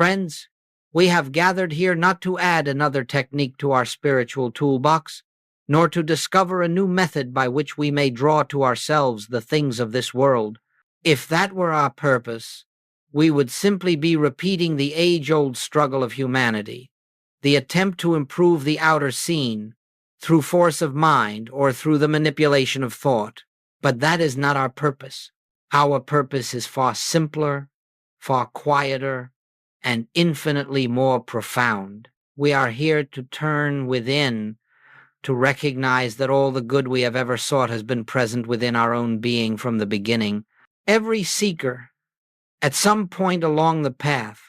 Friends, we have gathered here not to add another technique to our spiritual toolbox, nor to discover a new method by which we may draw to ourselves the things of this world. If that were our purpose, we would simply be repeating the age-old struggle of humanity, the attempt to improve the outer scene through force of mind or through the manipulation of thought. But that is not our purpose. Our purpose is far simpler, far quieter, and infinitely more profound. We are here to turn within, to recognize that all the good we have ever sought has been present within our own being from the beginning. Every seeker, at some point along the path,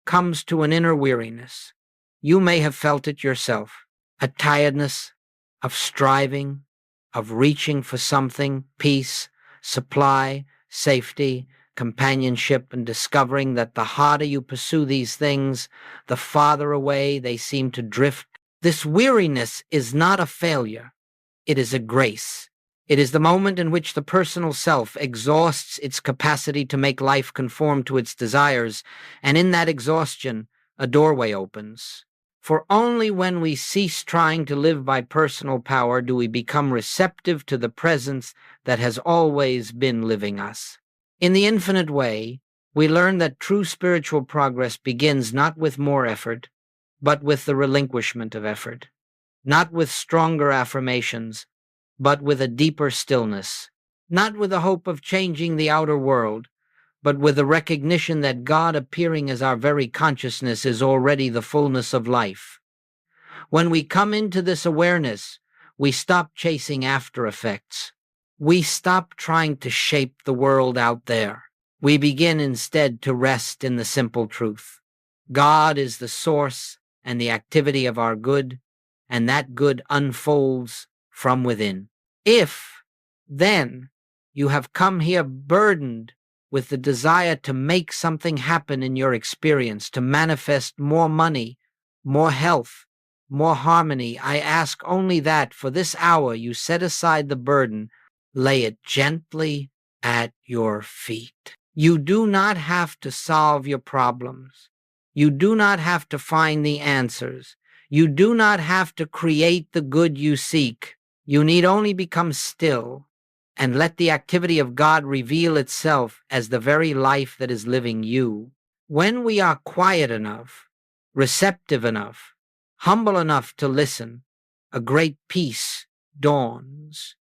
comes to an inner weariness. You may have felt it yourself, a tiredness of striving, of reaching for something, peace, supply, safety, companionship, and discovering that the harder you pursue these things, the farther away they seem to drift. This weariness is not a failure. It is a grace. It is the moment in which the personal self exhausts its capacity to make life conform to its desires, and in that exhaustion, a doorway opens. For only when we cease trying to live by personal power do we become receptive to the presence that has always been living us. In the infinite way, we learn that true spiritual progress begins not with more effort, but with the relinquishment of effort, not with stronger affirmations, but with a deeper stillness, not with the hope of changing the outer world, but with the recognition that God appearing as our very consciousness is already the fullness of life. When we come into this awareness, we stop chasing after effects. We stop trying to shape the world out there. We begin instead to rest in the simple truth. God is the source and the activity of our good, and that good unfolds from within. If, then, you have come here burdened with the desire to make something happen in your experience, to manifest more money, more health, more harmony, I ask only that for this hour you set aside the burden, lay it gently at your feet. You do not have to solve your problems. You do not have to find the answers. You do not have to create the good you seek. You need only become still and let the activity of God reveal itself as the very life that is living you. When we are quiet enough, receptive enough, humble enough to listen, a great peace dawns.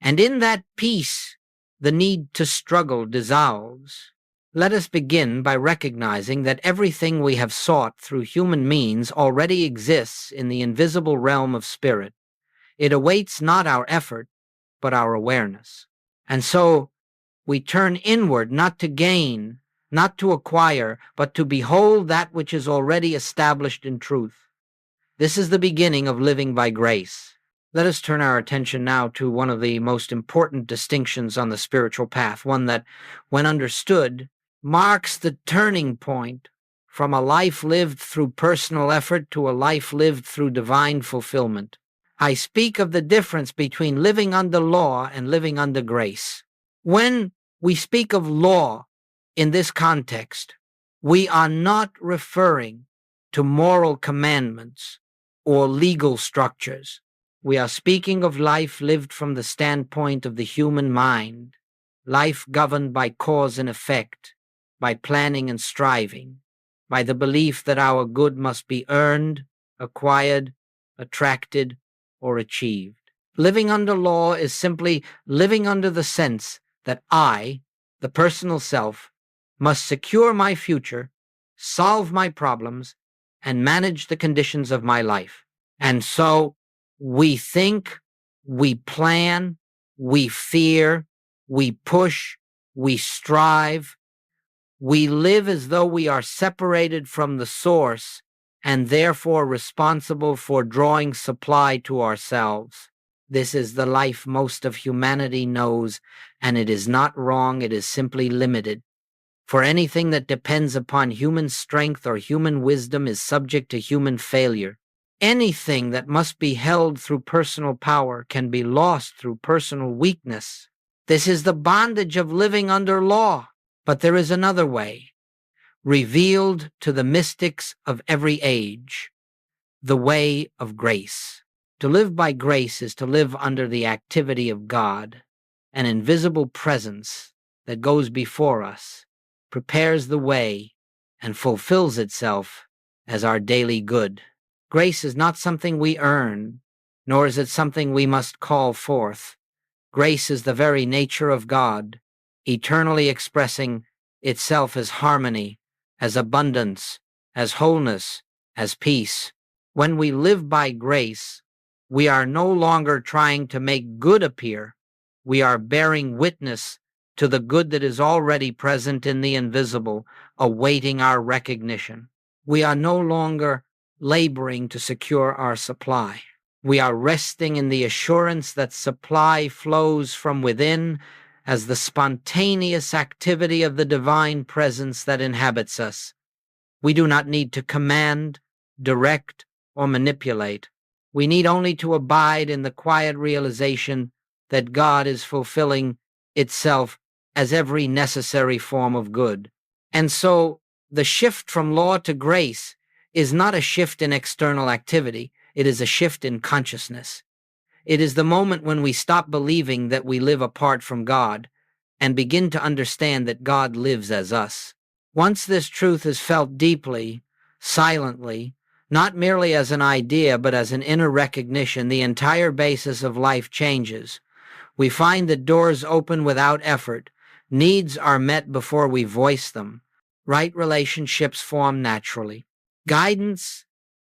And in that peace, the need to struggle dissolves. Let us begin by recognizing that everything we have sought through human means already exists in the invisible realm of spirit. It awaits not our effort, but our awareness. And so we turn inward not to gain, not to acquire, but to behold that which is already established in truth. This is the beginning of living by grace. Let us turn our attention now to one of the most important distinctions on the spiritual path, one that, when understood, marks the turning point from a life lived through personal effort to a life lived through divine fulfillment. I speak of the difference between living under law and living under grace. When we speak of law in this context, we are not referring to moral commandments or legal structures. We are speaking of life lived from the standpoint of the human mind, life governed by cause and effect, by planning and striving, by the belief that our good must be earned, acquired, attracted, or achieved. Living under law is simply living under the sense that I, the personal self, must secure my future, solve my problems, and manage the conditions of my life. And so we think, we plan, we fear, we push, we strive. We live as though we are separated from the source and therefore responsible for drawing supply to ourselves. This is the life most of humanity knows, and it is not wrong, it is simply limited. For anything that depends upon human strength or human wisdom is subject to human failure. Anything that must be held through personal power can be lost through personal weakness. This is the bondage of living under law. But there is another way. revealed to the mystics of every age, the way of grace. To live by grace is to live under the activity of God, an invisible presence that goes before us, prepares the way, and fulfills itself as our daily good. Grace is not something we earn, nor is it something we must call forth. Grace is the very nature of God, eternally expressing itself as harmony, as abundance, as wholeness, as peace. When we live by grace, we are no longer trying to make good appear. We are bearing witness to the good that is already present in the invisible, awaiting our recognition. We are no longer laboring to secure our supply. We are resting in the assurance that supply flows from within as the spontaneous activity of the divine presence that inhabits us. We do not need to command, direct, or manipulate. We need only to abide in the quiet realization that God is fulfilling itself as every necessary form of good. And so the shift from law to grace is not a shift in external activity. It is a shift in consciousness. It is the moment when we stop believing that we live apart from God and begin to understand that God lives as us. Once this truth is felt deeply, silently, not merely as an idea but as an inner recognition, the entire basis of life changes. We find that doors open without effort, needs are met before we voice them, right relationships form naturally. Guidance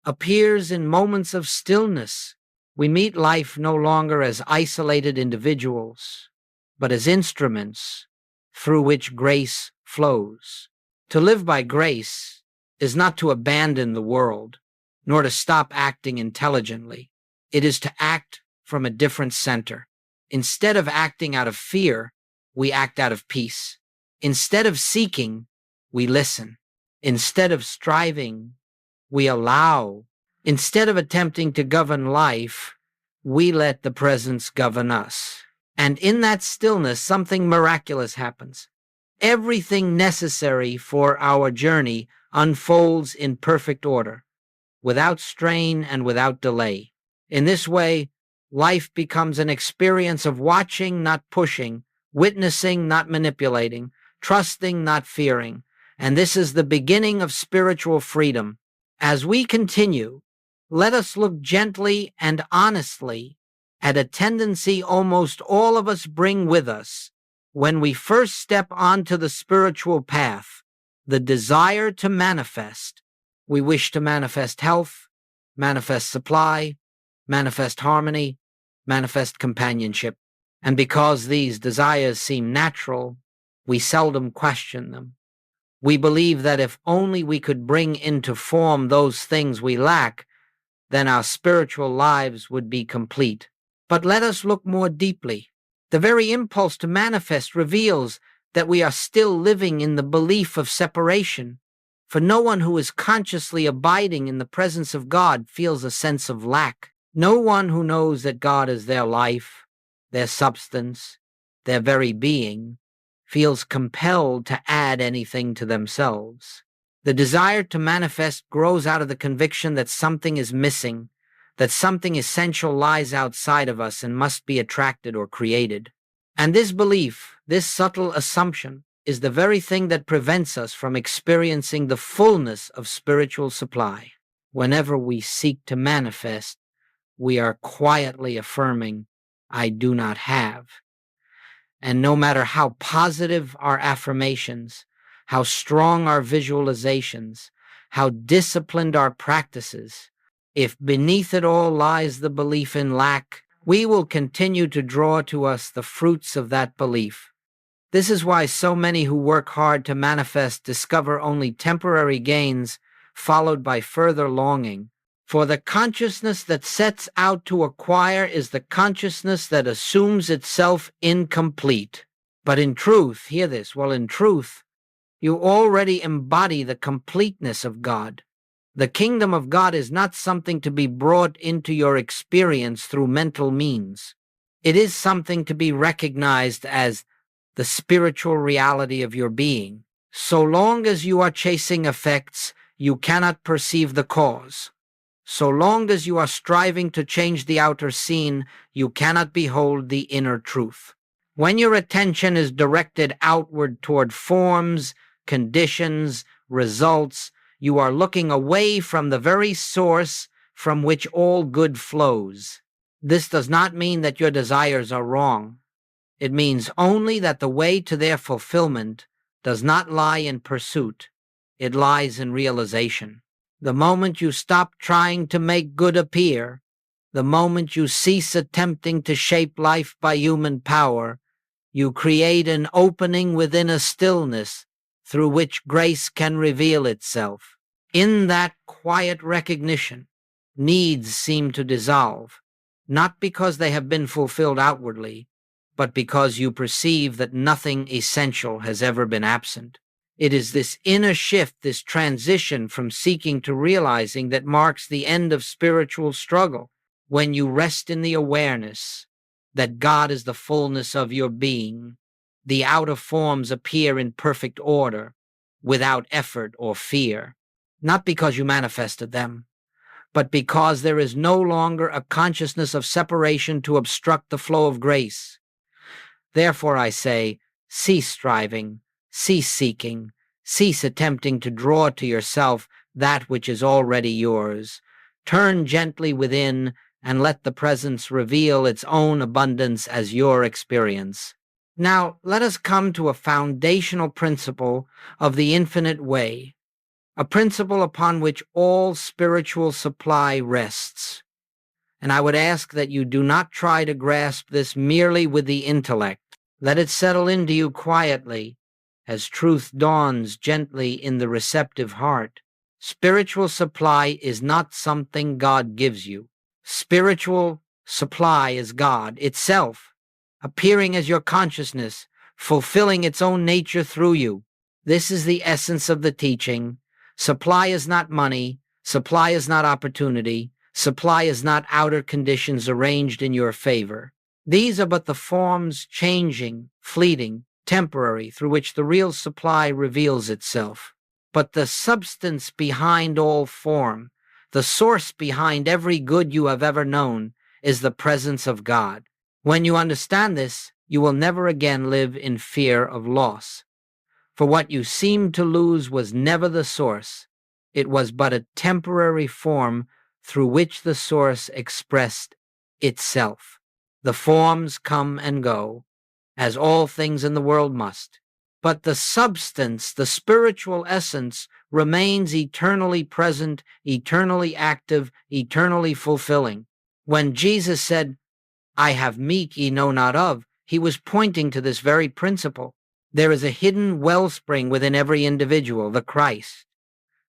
appears in moments of stillness. We meet life no longer as isolated individuals, but as instruments through which grace flows. To live by grace is not to abandon the world, nor to stop acting intelligently. It is to act from a different center. Instead of acting out of fear, we act out of peace. Instead of seeking, we listen. Instead of striving, we allow. Instead of attempting to govern life, we let the presence govern us. And in that stillness, something miraculous happens. Everything necessary for our journey unfolds in perfect order, without strain and without delay. In this way, life becomes an experience of watching, not pushing, witnessing, not manipulating, trusting, not fearing. And this is the beginning of spiritual freedom. As we continue, let us look gently and honestly at a tendency almost all of us bring with us when we first step onto the spiritual path, the desire to manifest. We wish to manifest health, manifest supply, manifest harmony, manifest companionship. And because these desires seem natural, we seldom question them. We believe that if only we could bring into form those things we lack, then our spiritual lives would be complete. But let us look more deeply. The very impulse to manifest reveals that we are still living in the belief of separation. For no one who is consciously abiding in the presence of God feels a sense of lack. No one who knows that God is their life, their substance, their very being, feels compelled to add anything to themselves. The desire to manifest grows out of the conviction that something is missing, that something essential lies outside of us and must be attracted or created. And this belief, this subtle assumption, is the very thing that prevents us from experiencing the fullness of spiritual supply. Whenever we seek to manifest, we are quietly affirming, "I do not have." And no matter how positive our affirmations, how strong our visualizations, how disciplined our practices, if beneath it all lies the belief in lack, we will continue to draw to us the fruits of that belief. This is why so many who work hard to manifest discover only temporary gains, followed by further longing. For the consciousness that sets out to acquire is the consciousness that assumes itself incomplete. But in truth, hear this, in truth, you already embody the completeness of God. The kingdom of God is not something to be brought into your experience through mental means. It is something to be recognized as the spiritual reality of your being. So long as you are chasing effects, you cannot perceive the cause. So long as you are striving to change the outer scene, you cannot behold the inner truth. When your attention is directed outward toward forms, conditions, results, you are looking away from the very source from which all good flows. This does not mean that your desires are wrong. It means only that the way to their fulfillment does not lie in pursuit, it lies in realization. The moment you stop trying to make good appear, the moment you cease attempting to shape life by human power, you create an opening within a stillness through which grace can reveal itself. In that quiet recognition, needs seem to dissolve, not because they have been fulfilled outwardly, but because you perceive that nothing essential has ever been absent. It is this inner shift, this transition from seeking to realizing, that marks the end of spiritual struggle. When you rest in the awareness that God is the fullness of your being, the outer forms appear in perfect order, without effort or fear, not because you manifested them, but because there is no longer a consciousness of separation to obstruct the flow of grace. Therefore I say, cease striving, cease seeking, cease attempting to draw to yourself that which is already yours. Turn gently within and let the presence reveal its own abundance as your experience. Now, let us come to a foundational principle of the infinite way, a principle upon which all spiritual supply rests. And I would ask that you do not try to grasp this merely with the intellect. Let it settle into you quietly as truth dawns gently in the receptive heart. Spiritual supply is not something God gives you. Spiritual supply is God itself, appearing as your consciousness, fulfilling its own nature through you. This is the essence of the teaching. Supply is not money. Supply is not opportunity. Supply is not outer conditions arranged in your favor. These are but the forms changing, fleeting, temporary, through which the real supply reveals itself. But the substance behind all form, the source behind every good you have ever known, is the presence of God. When you understand this, you will never again live in fear of loss. For what you seemed to lose was never the source. It was but a temporary form through which the source expressed itself. The forms come and go, as all things in the world must. But the substance, the spiritual essence, remains eternally present, eternally active, eternally fulfilling. When Jesus said, "I have meat ye know not of," he was pointing to this very principle. There is a hidden wellspring within every individual, the Christ,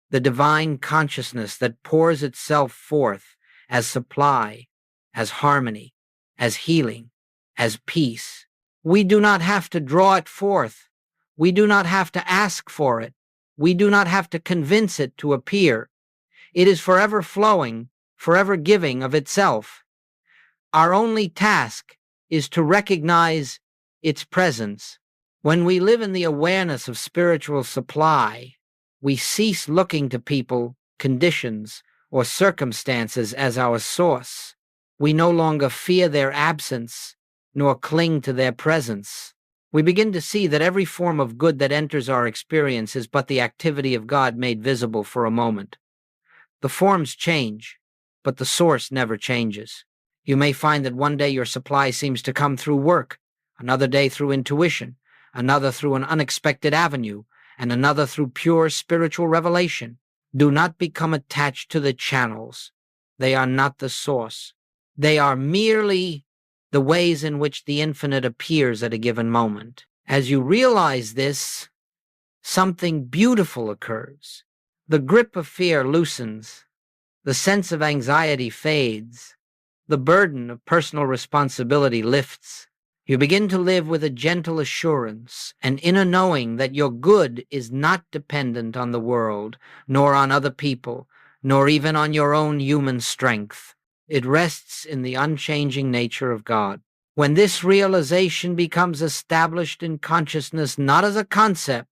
the divine consciousness that pours itself forth as supply, as harmony, as healing, as peace. We do not have to draw it forth. We do not have to ask for it. We do not have to convince it to appear. It is forever flowing, forever giving of itself. Our only task is to recognize its presence. When we live in the awareness of spiritual supply, we cease looking to people, conditions, or circumstances as our source. We no longer fear their absence, nor cling to their presence. We begin to see that every form of good that enters our experience is but the activity of God made visible for a moment. The forms change, but the source never changes. You may find that one day your supply seems to come through work, another day through intuition, another through an unexpected avenue, and another through pure spiritual revelation. Do not become attached to the channels. They are not the source. They are merely the ways in which the infinite appears at a given moment. As you realize this, something beautiful occurs. The grip of fear loosens. The sense of anxiety fades. The burden of personal responsibility lifts. You begin to live with a gentle assurance, an inner knowing that your good is not dependent on the world, nor on other people, nor even on your own human strength. It rests in the unchanging nature of God. When this realization becomes established in consciousness not as a concept,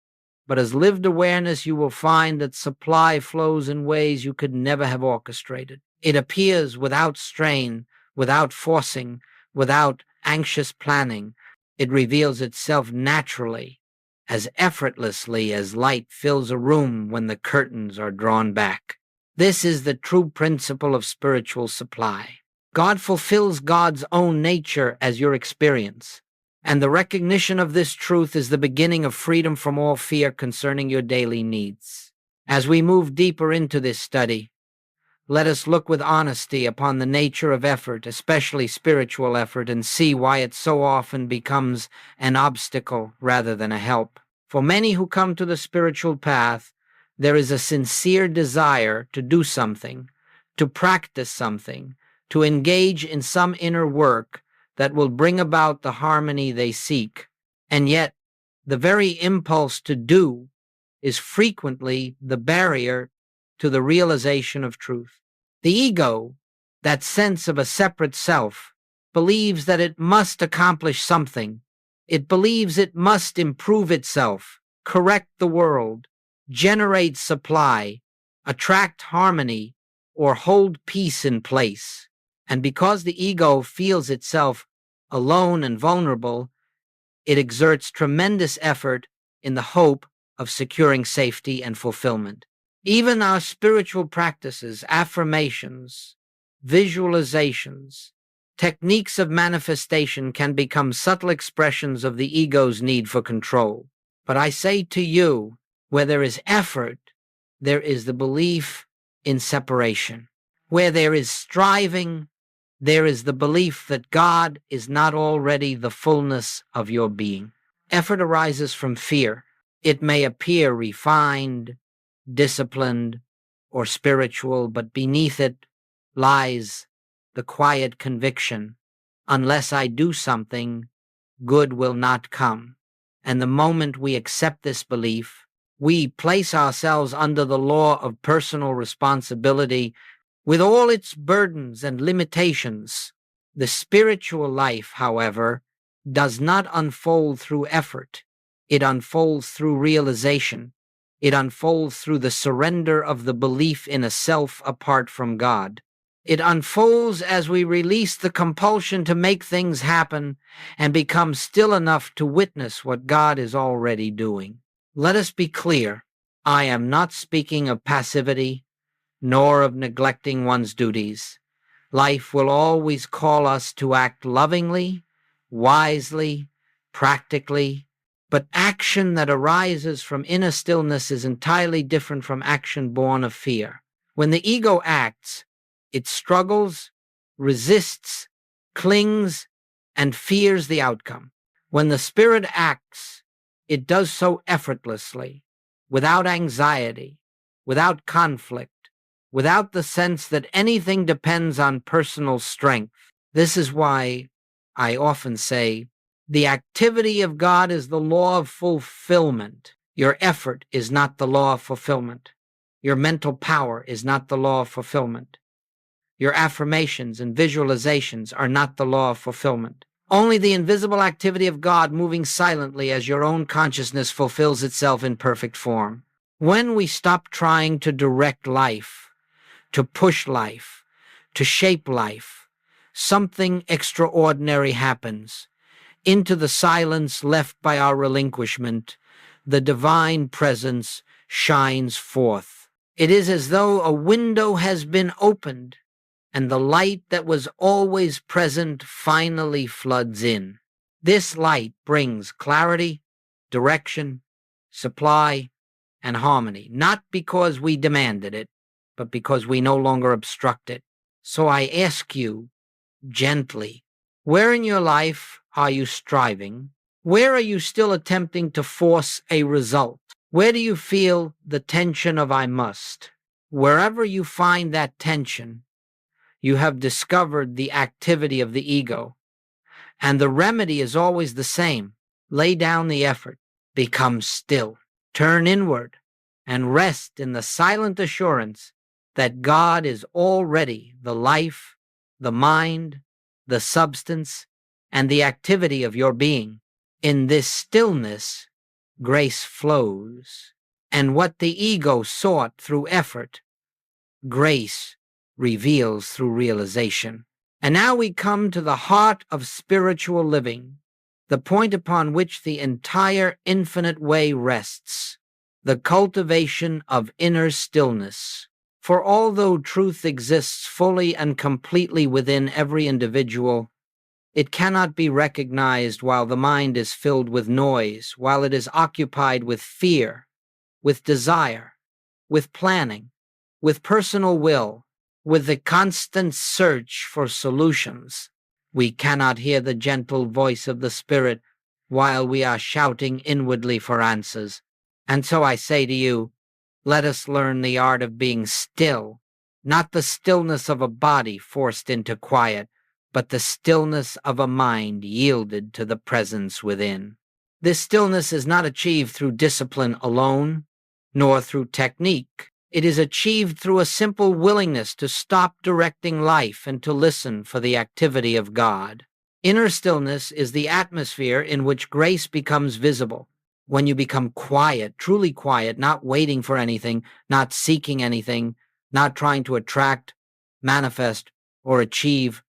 But as lived awareness, you will find that supply flows in ways you could never have orchestrated. It appears without strain, without forcing, without anxious planning. It reveals itself naturally, as effortlessly as light fills a room when the curtains are drawn back. This is the true principle of spiritual supply. God fulfills God's own nature as your experience, and the recognition of this truth is the beginning of freedom from all fear concerning your daily needs. As we move deeper into this study, let us look with honesty upon the nature of effort, especially spiritual effort, and see why it so often becomes an obstacle rather than a help. For many who come to the spiritual path, there is a sincere desire to do something, to practice something, to engage in some inner work that will bring about the harmony they seek. And yet, the very impulse to do is frequently the barrier to the realization of truth. The ego, that sense of a separate self, believes that it must accomplish something. It believes it must improve itself, correct the world, generate supply, attract harmony, or hold peace in place. And because the ego feels itself alone and vulnerable, it exerts tremendous effort in the hope of securing safety and fulfillment. Even our spiritual practices, affirmations, visualizations, techniques of manifestation can become subtle expressions of the ego's need for control. But I say to you, where there is effort, there is the belief in separation. Where there is striving, there is the belief that God is not already the fullness of your being. Effort arises from fear. It may appear refined, disciplined, or spiritual, but beneath it lies the quiet conviction, unless I do something, good will not come. And the moment we accept this belief, we place ourselves under the law of personal responsibility with all its burdens and limitations. The spiritual life, however, does not unfold through effort. It unfolds through realization. It unfolds through the surrender of the belief in a self apart from God. It unfolds as we release the compulsion to make things happen and become still enough to witness what God is already doing. Let us be clear. I am not speaking of passivity, nor of neglecting one's duties. Life will always call us to act lovingly, wisely, practically, but action that arises from inner stillness is entirely different from action born of fear. When the ego acts, it struggles, resists, clings, and fears the outcome. When the spirit acts, it does so effortlessly, without anxiety, without conflict, without the sense that anything depends on personal strength. This is why I often say, the activity of God is the law of fulfillment. Your effort is not the law of fulfillment. Your mental power is not the law of fulfillment. Your affirmations and visualizations are not the law of fulfillment. Only the invisible activity of God moving silently as your own consciousness fulfills itself in perfect form. When we stop trying to direct life, to push life, to shape life, something extraordinary happens. Into the silence left by our relinquishment, the divine presence shines forth. It is as though a window has been opened, and the light that was always present finally floods in. This light brings clarity, direction, supply, and harmony, not because we demanded it, but because we no longer obstruct it. So I ask you, gently, where in your life are you striving? Where are you still attempting to force a result? Where do you feel the tension of I must? Wherever you find that tension, you have discovered the activity of the ego. And the remedy is always the same. Lay down the effort, become still, turn inward, and rest in the silent assurance that God is already the life, the mind, the substance, and the activity of your being. In this stillness, grace flows. And what the ego sought through effort, grace reveals through realization. And now we come to the heart of spiritual living, the point upon which the entire infinite way rests, the cultivation of inner stillness. For although truth exists fully and completely within every individual, it cannot be recognized while the mind is filled with noise, while it is occupied with fear, with desire, with planning, with personal will, with the constant search for solutions. We cannot hear the gentle voice of the Spirit while we are shouting inwardly for answers. And so I say to you, let us learn the art of being still, not the stillness of a body forced into quiet, but the stillness of a mind yielded to the presence within. This stillness is not achieved through discipline alone, nor through technique. It is achieved through a simple willingness to stop directing life and to listen for the activity of God. Inner stillness is the atmosphere in which grace becomes visible. When you become quiet, truly quiet, not waiting for anything, not seeking anything, not trying to attract, manifest, or achieve,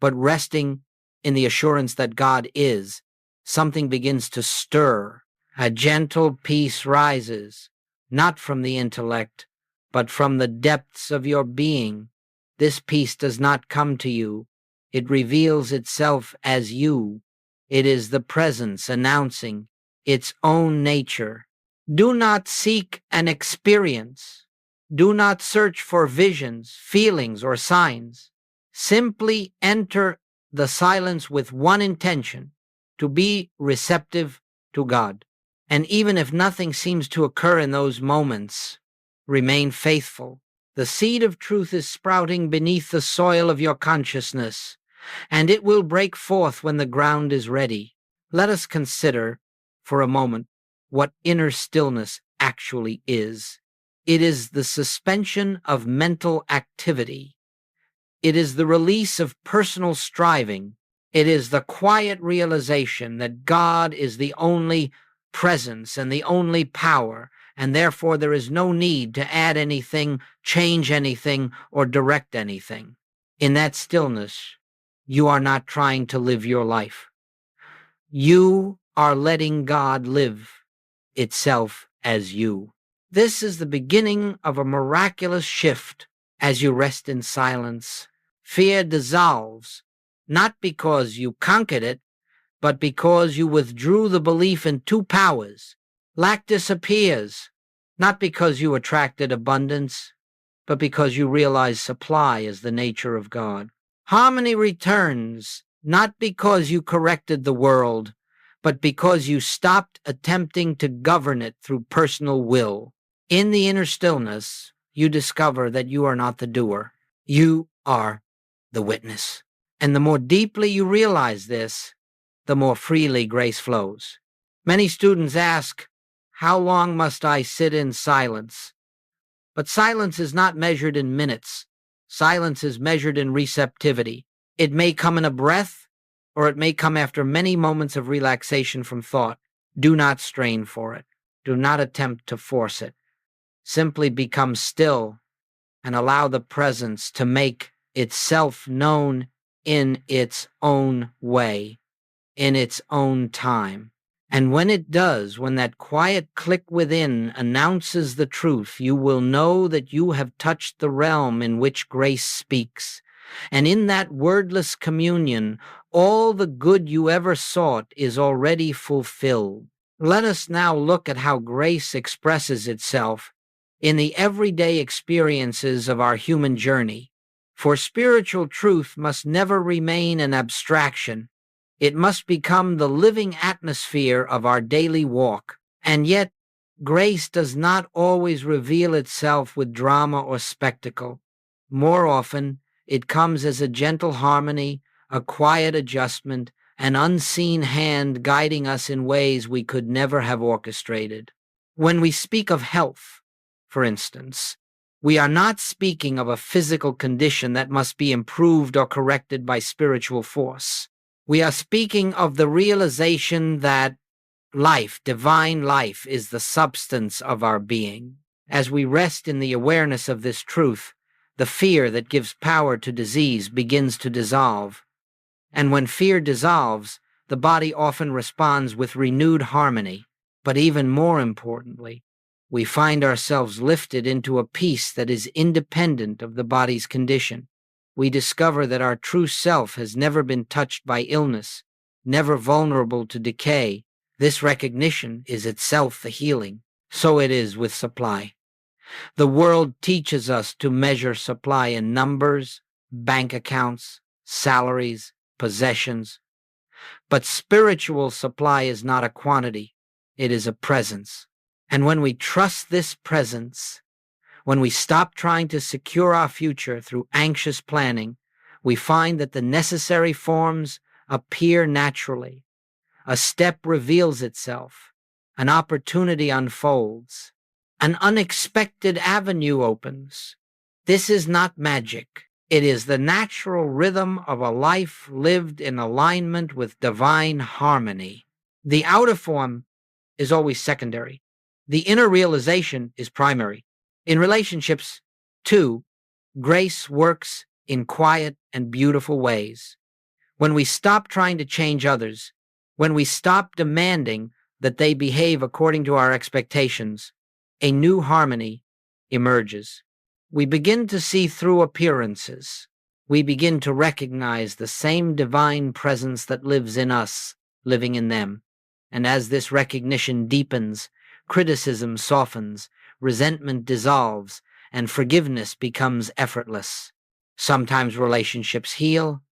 but resting in the assurance that God is, something begins to stir. A gentle peace rises, not from the intellect, but from the depths of your being. This peace does not come to you. It reveals itself as you. It is the presence announcing its own nature. Do not seek an experience. Do not search for visions, feelings, or signs. Simply enter the silence with one intention, to be receptive to God. And even if nothing seems to occur in those moments, remain faithful. The seed of truth is sprouting beneath the soil of your consciousness, and it will break forth when the ground is ready. Let us consider for a moment what inner stillness actually is. It is the suspension of mental activity. It is the release of personal striving. It is the quiet realization that God is the only presence and the only power, and therefore there is no need to add anything, change anything, or direct anything. In that stillness, you are not trying to live your life. You are letting God live itself as you. This is the beginning of a miraculous shift. As you rest in silence, fear dissolves, not because you conquered it, but because you withdrew the belief in two powers. Lack disappears, not because you attracted abundance, but because you realize supply is the nature of God. Harmony returns, not because you corrected the world, but because you stopped attempting to govern it through personal will. In the inner stillness, you discover that you are not the doer. You are the witness. And the more deeply you realize this, the more freely grace flows. Many students ask, how long must I sit in silence? But silence is not measured in minutes. Silence is measured in receptivity. It may come in a breath, or it may come after many moments of relaxation from thought. Do not strain for it. Do not attempt to force it. Simply become still and allow the presence to make itself known in its own way, in its own time. And when it does, when that quiet click within announces the truth, you will know that you have touched the realm in which grace speaks. And in that wordless communion, all the good you ever sought is already fulfilled. Let us now look at how grace expresses itself in the everyday experiences of our human journey. For spiritual truth must never remain an abstraction. It must become the living atmosphere of our daily walk. And yet, grace does not always reveal itself with drama or spectacle. More often, it comes as a gentle harmony, a quiet adjustment, an unseen hand guiding us in ways we could never have orchestrated. When we speak of health, for instance, we are not speaking of a physical condition that must be improved or corrected by spiritual force. We are speaking of the realization that Life, divine life, is the substance of our being. As we rest in the awareness of this truth, the fear that gives power to disease begins to dissolve. And when fear dissolves, the body often responds with renewed harmony. But even more importantly, we find ourselves lifted into a peace that is independent of the body's condition. We discover that our true self has never been touched by illness, never vulnerable to decay. This recognition is itself the healing. So it is with supply. The world teaches us to measure supply in numbers, bank accounts, salaries, possessions. But spiritual supply is not a quantity, it is a presence. And when we trust this presence, when we stop trying to secure our future through anxious planning, we find that the necessary forms appear naturally. A step reveals itself, an opportunity unfolds, an unexpected avenue opens. This is not magic. It is the natural rhythm of a life lived in alignment with divine harmony. The outer form is always secondary. The inner realization is primary. In relationships, too, grace works in quiet and beautiful ways. When we stop trying to change others, when we stop demanding that they behave according to our expectations, a new harmony emerges. We begin to see through appearances. We begin to recognize the same divine presence that lives in us, living in them. And as this recognition deepens, criticism softens, resentment dissolves, and forgiveness becomes effortless. Sometimes relationships heal,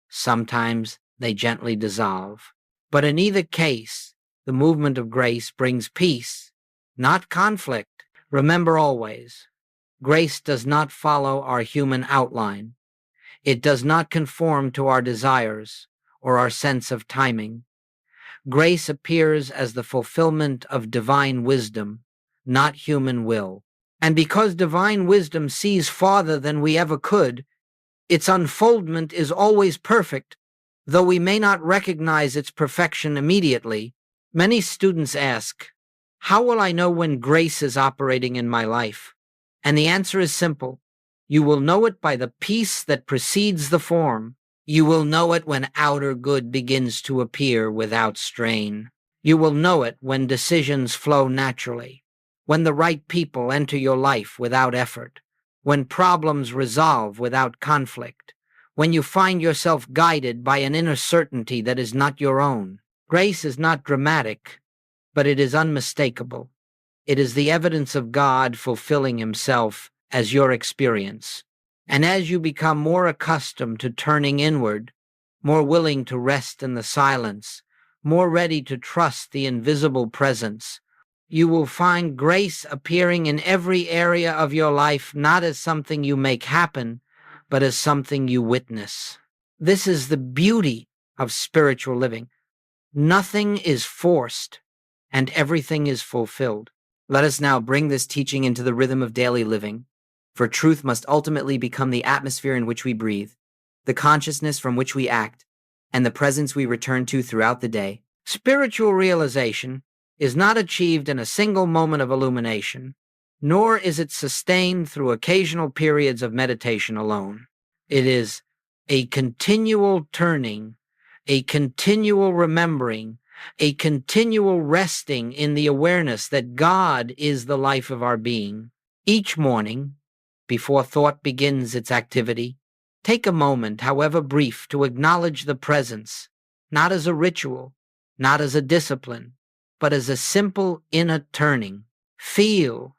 sometimes they gently dissolve. But in either case, the movement of grace brings peace, not conflict. Remember always, grace does not follow our human outline. It does not conform to our desires or our sense of timing. Grace appears as the fulfillment of divine wisdom, not human will. And because divine wisdom sees farther than we ever could, its unfoldment is always perfect, though we may not recognize its perfection immediately. Many students ask, how will I know when grace is operating in my life? And the answer is simple. You will know it by the peace that precedes the form. You will know it when outer good begins to appear without strain. You will know it when decisions flow naturally, when the right people enter your life without effort, when problems resolve without conflict, when you find yourself guided by an inner certainty that is not your own. Grace is not dramatic, but it is unmistakable. It is the evidence of God fulfilling himself as your experience. And as you become more accustomed to turning inward, more willing to rest in the silence, more ready to trust the invisible presence, you will find grace appearing in every area of your life, not as something you make happen, but as something you witness. This is the beauty of spiritual living. Nothing is forced, and everything is fulfilled. Let us now bring this teaching into the rhythm of daily living, for truth must ultimately become the atmosphere in which we breathe, the consciousness from which we act, and the presence we return to throughout the day. Spiritual realization is not achieved in a single moment of illumination, nor is it sustained through occasional periods of meditation alone. It is a continual turning, a continual remembering, a continual resting in the awareness that God is the life of our being. Each morning, before thought begins its activity, take a moment, however brief, to acknowledge the presence, not as a ritual, not as a discipline, but as a simple inner turning. Feel,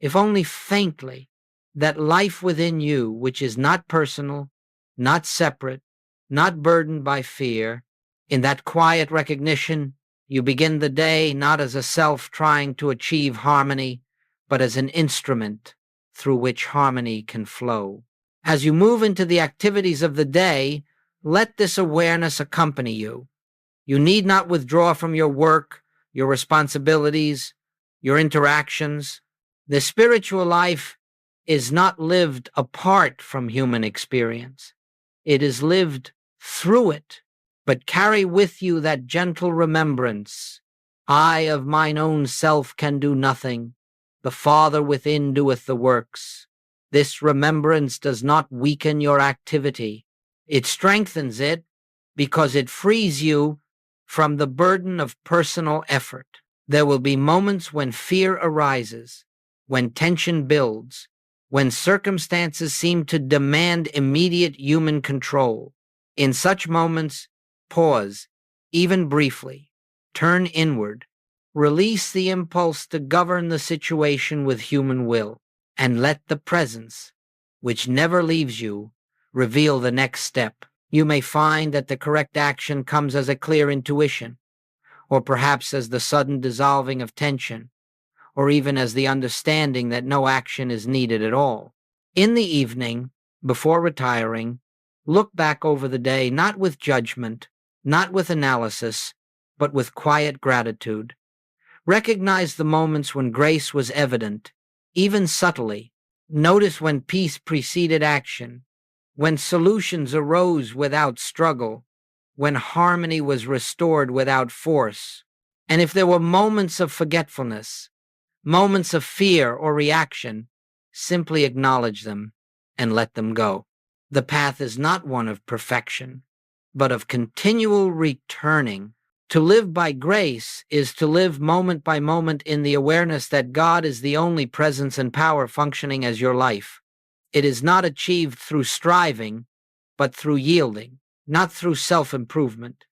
if only faintly, that life within you, which is not personal, not separate, not burdened by fear. In that quiet recognition, you begin the day not as a self trying to achieve harmony, but as an instrument through which harmony can flow. As you move into the activities of the day, let this awareness accompany you. You need not withdraw from your work, your responsibilities, your interactions. The spiritual life is not lived apart from human experience. It is lived through it. But carry with you that gentle remembrance. I of mine own self can do nothing. The Father within doeth the works. This remembrance does not weaken your activity. It strengthens it because it frees you from the burden of personal effort. There will be moments when fear arises, when tension builds, when circumstances seem to demand immediate human control. In such moments, pause, even briefly, turn inward, release the impulse to govern the situation with human will, and let the presence, which never leaves you, reveal the next step. You may find that the correct action comes as a clear intuition, or perhaps as the sudden dissolving of tension, or even as the understanding that no action is needed at all. In the evening, before retiring, look back over the day not with judgment, not with analysis, but with quiet gratitude. Recognize the moments when grace was evident, even subtly. Notice when peace preceded action, when solutions arose without struggle, when harmony was restored without force. And if there were moments of forgetfulness, moments of fear or reaction, simply acknowledge them and let them go. The path is not one of perfection, but of continual returning. To live by grace is to live moment by moment in the awareness that God is the only presence and power functioning as your life. It is not achieved through striving, but through yielding, not through self-improvement,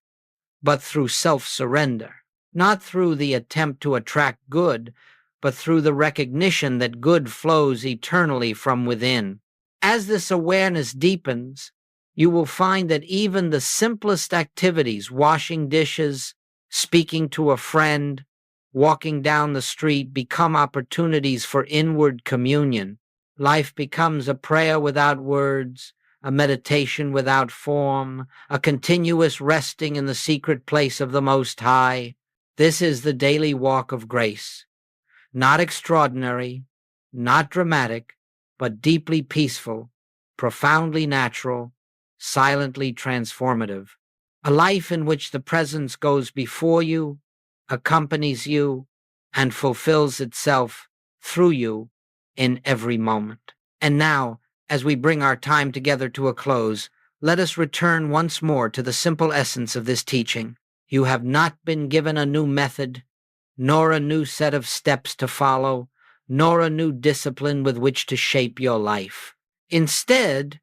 but through self-surrender, not through the attempt to attract good, but through the recognition that good flows eternally from within. As this awareness deepens, you will find that even the simplest activities, washing dishes, speaking to a friend, walking down the street, become opportunities for inward communion. Life becomes a prayer without words, a meditation without form, a continuous resting in the secret place of the Most High. This is the daily walk of grace. Not extraordinary, not dramatic, but deeply peaceful, profoundly natural, silently transformative. A life in which the presence goes before you, accompanies you, and fulfills itself through you in every moment. And now, as we bring our time together to a close, let us return once more to the simple essence of this teaching. You have not been given a new method, nor a new set of steps to follow, nor a new discipline with which to shape your life. Instead,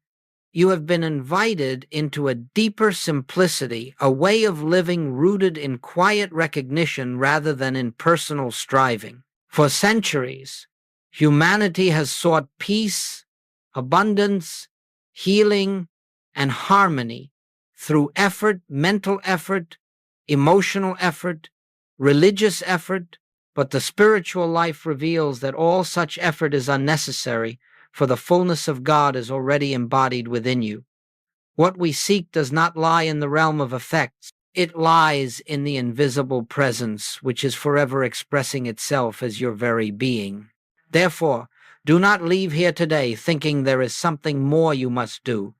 you have been invited into a deeper simplicity, a way of living rooted in quiet recognition rather than in personal striving. For centuries, humanity has sought peace, abundance, healing, and harmony through effort, mental effort, emotional effort, religious effort, but the spiritual life reveals that all such effort is unnecessary, for the fullness of God is already embodied within you. What we seek does not lie in the realm of effects. It lies in the invisible presence, which is forever expressing itself as your very being. Therefore, do not leave here today thinking there is something more you must do.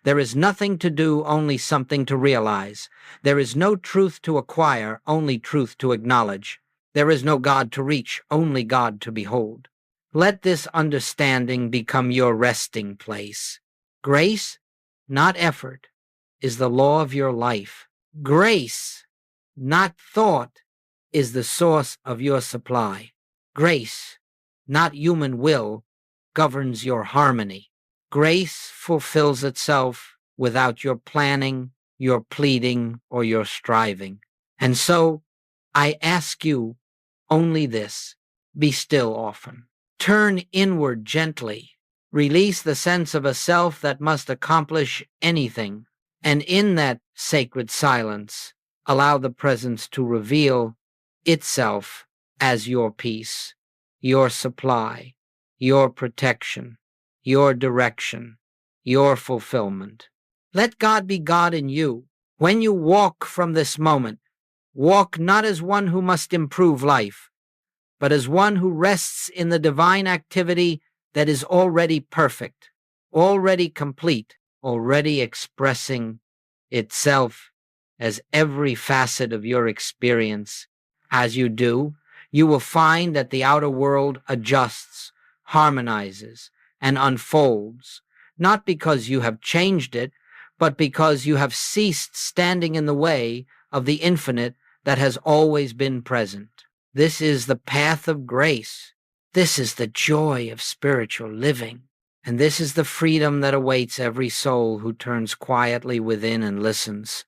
There is nothing to do, only something to realize. There is no truth to acquire, only truth to acknowledge. There is no God to reach, only God to behold. Let this understanding become your resting place. Grace, not effort, is the law of your life. Grace, not thought, is the source of your supply. Grace, not human will, governs your harmony. Grace fulfills itself without your planning, your pleading, or your striving. And so, I ask you only this: be still often. Turn inward gently. Release the sense of a self that must accomplish anything. And in that sacred silence, allow the presence to reveal itself as your peace, your supply, your protection, your direction, your fulfillment. Let God be God in you. When you walk from this moment, walk not as one who must improve life, but as one who rests in the divine activity that is already perfect, already complete, already expressing itself as every facet of your experience. As you do, you will find that the outer world adjusts, harmonizes, and unfolds, not because you have changed it, but because you have ceased standing in the way of the infinite that has always been present. This is the path of grace. This is the joy of spiritual living. And this is the freedom that awaits every soul who turns quietly within and listens.